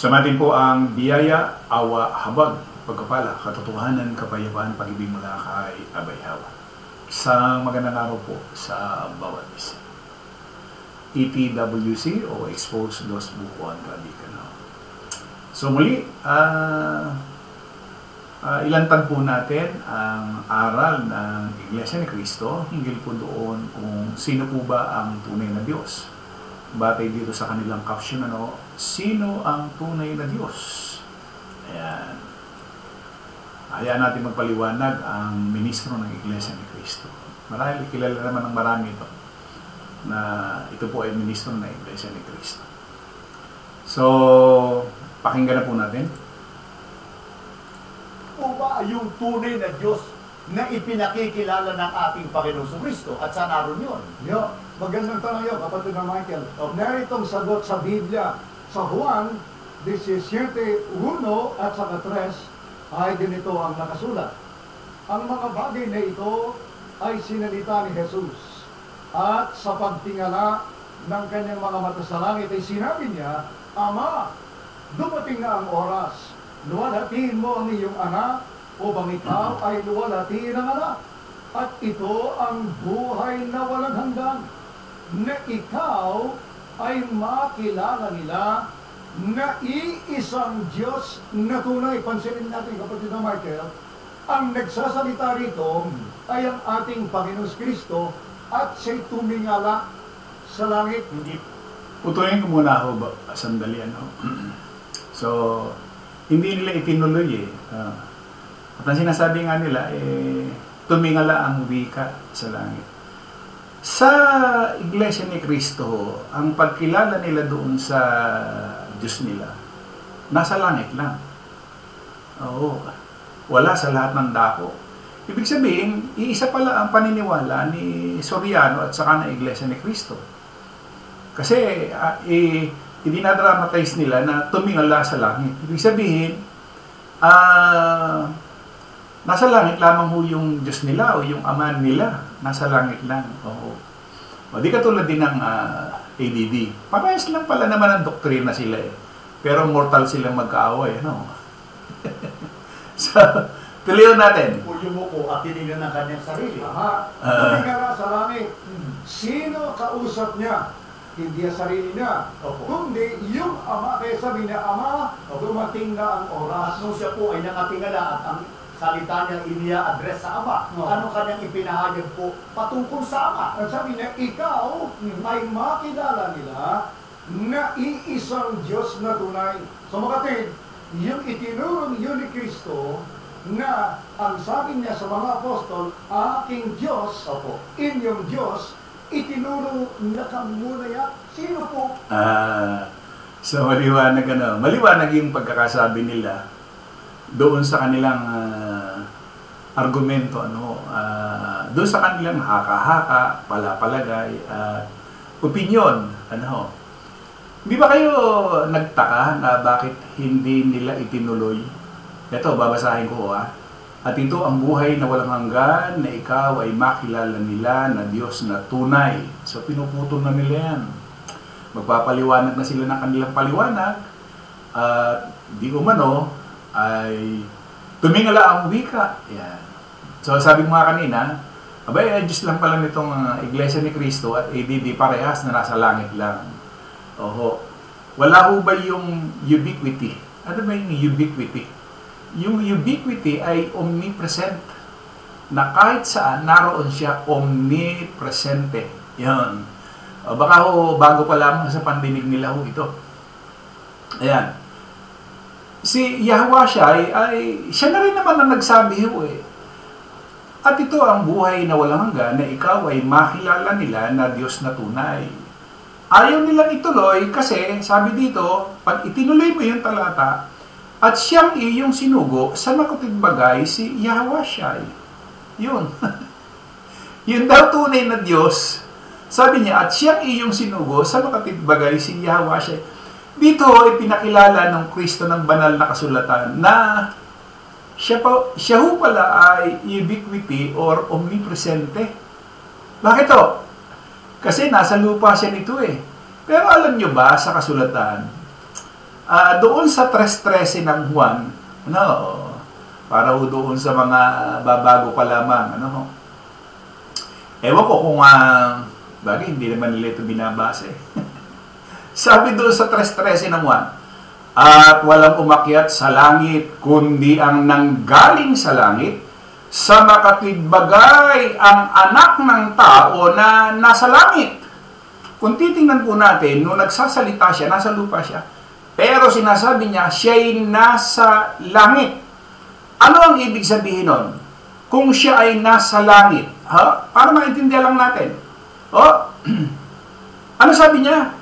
Samatin po ang biyaya, awa, habag, pagkapala, katotohanan, kapayapaan, pag-ibig mula kay Abay Hawa. Isang magandang araw po sa bawat isa. ETWC o Expose Los Bukuan Radicano. So muli, ilantan po natin ang aral ng Iglesia ni Cristo hinggil po doon kung sino po ba ang tunay na Diyos. Batay dito sa kanilang caption, sino ang tunay na Diyos? Ayan. Hayaan natin magpaliwanag ang ministro ng Iglesia ni Cristo. Marahil kilala naman ng marami ito na ito po ay ministro ng Iglesia ni Cristo. So, pakinggan na po natin. O ba yung tunay na Diyos na ipinakikilala ng ating Panginoong Kristo? At saan naroon yun? Magandang tanong yun, kapatid na Michael. Naritong sagot sa Biblia, sa Juan 17:1 at sa 3, ay ganito ang nakasulat. Ang mga bagay na ito ay sinalita ni Jesus. At sa pagtingala ng kanyang mga mata sa langit ay sinabi niya, Ama, dumating na ang oras. Luwalhatiin mo ang iyong anak, o bang ikaw ay luwalhatiin ang anak. At ito ang buhay na walang hanggan, na ikaw ay makilala nila na iisang Diyos na tunay. Pansinin natin, kapatid na Michael, ang nagsasalita rito ay ang ating Panginoon Kristo at siya'y tumingala sa langit. Hindi. Putuloyin ko muna ako sandali. So, hindi nila itinuloy at ang sinasabi nga nila, tumingala ang wika sa langit. Sa Iglesia ni Cristo, ang pagkilala nila doon sa Diyos nila, nasa langit lang. Oo. Wala sa lahat ng dako. Ibig sabihin, iisa pala ang paniniwala ni Soriano at saka ng Iglesia ni Cristo. Kasi, idinadramatize nila na tumingala sa langit. Ibig sabihin, nasa langit lamang ho yung Diyos nila o yung Ama nila. Nasa langit lang. Oo. O di katulad din ng ADD. Parehas lang pala naman ang doktrina sila Pero mortal silang magkaaway. So, tuloy natin. Yumuko at tinignan ng kanyang sarili. Tumingala sa langit. Sino kausap niya? Hindi ang sarili niya. Kundi yung Ama. Kaya sabi niya, Ama, dumating na ang oras. At nung siya po ay nakatingala at ang salita niya inia-address sa Ama, ano kanyang ipinahayag po patungkol sa Ama? At sabi niya, ikaw ay makilala nila na iisang Diyos na tunay. So makatid, yung itinurong yun ni Kristo na ang sabi niya sa mga apostol, aking Diyos, inyong Diyos, itinuro na kamunaya. Sino po? So maliwanag maliwanag yung pagkakasabi nila doon sa kanilang argumento, doon sa kanilang haka-haka, palapalagay, opinyon, Di ba kayo nagtaka na bakit hindi nila itinuloy? Ito, babasahin ko At ito ang buhay na walang hanggan, na ikaw ay makilala nila na Diyos na tunay. So pinuputol na nila yan. Magpapaliwanag na sila ng kanilang paliwanag, at di umano ay tumingala ang wika. Yan. So sabi ko nga kanina, abay, Diyos lang pala nitong Iglesia ni Cristo at ADD parehas na nasa langit lang. Oho. Wala ho ba yung ubiquity? Ano ba yung ubiquity? Yung ubiquity ay omnipresent. Na kahit saan, naroon siya omnipresente. Yan. Baka ho, bago pa lamang sa pandinig nila ho ito. Ayan. Si Yahweh siya na rin naman ang nagsabi ho At ito ang buhay na walang hanggan, na ikaw ay makilala nila na Diyos na tunay. Ayaw nilang ituloy kasi, sabi dito, pag itinuloy mo yung talata, at siyang iyong sinugo sa nakatigbagay si Yahweh. Yun. Yun daw tunay na Diyos. Sabi niya, at siyang iyong sinugo sa nakatigbagay si Yahweh. Dito ay pinakilala ng Kristo ng banal na kasulatan na siya ho pala ay ubiquity or omnipresente. Bakit to? Kasi nasa lupa siya nito Pero alam nyo ba sa kasulatan, doon sa 3:13 ng Juan, ano, para doon sa mga babago pa lamang, ano, ewan ko kung, bagay, hindi naman nila ito binabasa eh. Sabi doon sa 3:13 ng Juan, at walang umakyat sa langit, kundi ang nanggaling sa langit, sa makatwigbagay ang anak ng tao na nasa langit. Kung titingnan po natin, nung nagsasalita siya, nasa lupa siya. Pero sinasabi niya, siya'y nasa langit. Ano ang ibig sabihin nun? Kung siya ay nasa langit, para maintindihan lang natin. Ano sabi niya?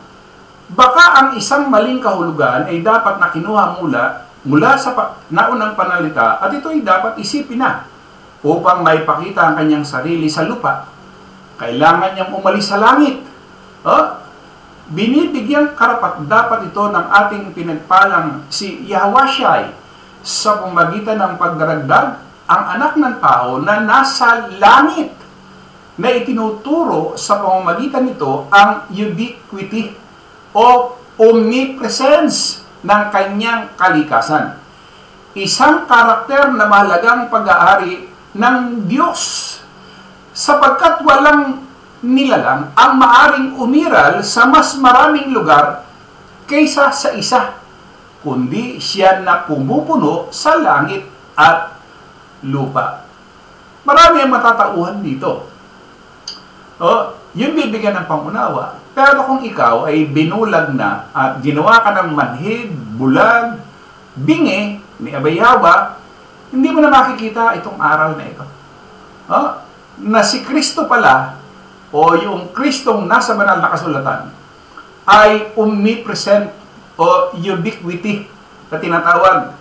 Baka ang isang maling kahulugan ay dapat na kinuha mula sa naunang panalita at ito ay dapat isipin na upang maipakita ang kanyang sarili sa lupa. Kailangan niyang umalis sa langit. Binibigyang karapat dapat ito ng ating pinagpalang si Yahushua sa pamamagitan ng pagdaragdag ang anak ng tao na nasa langit na itinuturo sa pamamagitan nito ang ubiquity o omnipresence ng kanyang kalikasan. Isang karakter na mahalagang pag-aari ng Diyos sapagkat walang nilalang ang maaring umiral sa mas maraming lugar kaysa sa isa, kundi siya na pumupuno sa langit at lupa. Marami ang matatauhan dito. Yung bibigyan ng pangunawa. Pero kung ikaw ay binulag na at ginawa ka ng manhid, bulag, bingi, ni Abayawa, hindi mo na makikita itong aral na ito. Na si Kristo pala, o yung Kristong nasa banal na kasulatan, ay omnipresent o ubiquity na tinatawag.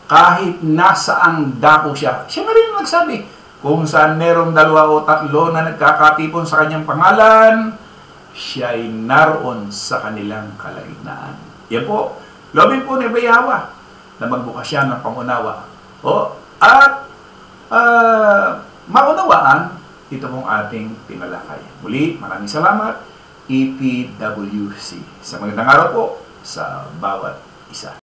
Kahit nasaang dako siya. Siya na rin nagsabi, kung saan merong 2 o 3 na nagkakatipon sa kanyang pangalan, siya ay naroon sa kanilang kalagitnaan. Yan po, lobin po ni Abayawa na magbukas siya ng pangunawa. At maunawaan ito pong ating tinalakay. Muli, maraming salamat, EPWC. Sa magandang araw po sa bawat isa.